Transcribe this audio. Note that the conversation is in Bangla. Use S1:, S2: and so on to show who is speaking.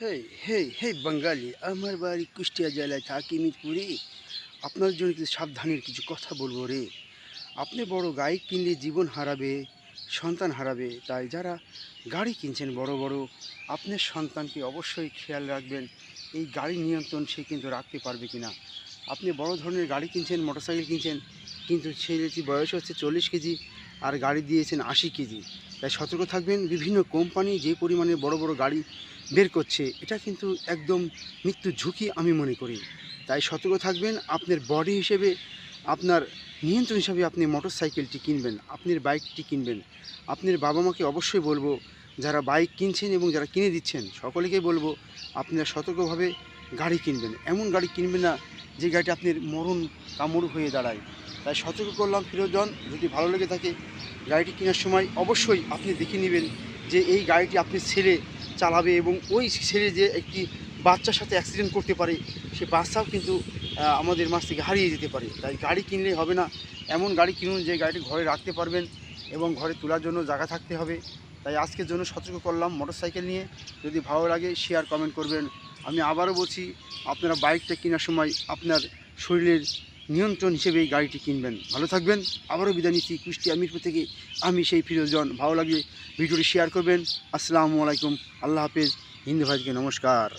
S1: হেই হেই হেই বাঙালি, আমার বাড়ি কুষ্টিয়া জেলায় থাকি মিরপুরে। আপনার জন্য কিছু সাবধানের কিছু কথা বলবো রে। আপনি বড় গাড়ি কিনলে জীবন হারাবে, সন্তান হারাবে। তাই যারা গাড়ি কিনছেন বড় বড়, আপনার সন্তানকে অবশ্যই খেয়াল রাখবেন এই গাড়ির নিয়ন্ত্রণ সে কিন্তু রাখতে পারবে কি না। আপনি বড় ধরনের গাড়ি কিনছেন, মোটরসাইকেল কিনছেন, কিন্তু ছেলেটি বয়স হচ্ছে 40 কেজি আর গাড়ি দিয়েছেন 80 কেজি। তাই সতর্ক থাকবেন। বিভিন্ন কোম্পানি যে পরিমাণে বড় বড় গাড়ি বের করছে, এটা কিন্তু একদম মৃত্যুর ঝুঁকি আমি মনে করি। তাই সতর্ক থাকবেন। আপনার বডি হিসেবে, আপনার নিয়ন্ত্রণ হিসাবে আপনি মোটর সাইকেলটি কিনবেন, আপনার বাইকটি কিনবেন। আপনার বাবা মাকে অবশ্যই বলবো, যারা বাইক কিনছেন এবং যারা কিনে দিচ্ছেন সকলেকেই বলবো, আপনারা সতর্কভাবে গাড়ি কিনবেন। এমন গাড়ি কিনবেন না যে গাড়িটা আপনার মরণ কামড় হয়ে দাঁড়ায়। তাই সতর্ক করলাম প্রিয়জন। যদি ভালো লেগে থাকে গাড়িটি কেনার সময় অবশ্যই আপনি দেখে নেবেন যে এই গাড়িটি আপনার ছেলে চালাবে, এবং ওই ছেলে যে একটি বাচ্চার সাথে অ্যাক্সিডেন্ট করতে পারে, সে বাচ্চাও কিন্তু আমাদের মাছ থেকে হারিয়ে যেতে পারে। তাই গাড়ি কিনলেই হবে না, এমন গাড়ি কিনুন যে গাড়িটি ঘরে রাখতে পারবেন এবং ঘরে তোলার জন্য জায়গা থাকতে হবে। তাই আজকের জন্য সতর্ক করলাম মোটরসাইকেল নিয়ে। যদি ভালো লাগে শেয়ার কমেন্ট করবেন। আমি আবারও বলছি, আপনারা বাইকটা কেনার সময় আপনার শরীরের নিয়ন্ত্রণ হিসেবে এই গাড়িটি কিনবেন। ভালো থাকবেন। আবারও বিদায় নিচ্ছি কুষ্টিয়া মিরপুর থেকে। আমি সেই ফিরোজন। ভালো লাগলে ভিডিওটি শেয়ার করবেন। আসসালামু আলাইকুম, আল্লাহ হাফেজ। হিন্দু ভাইকে নমস্কার।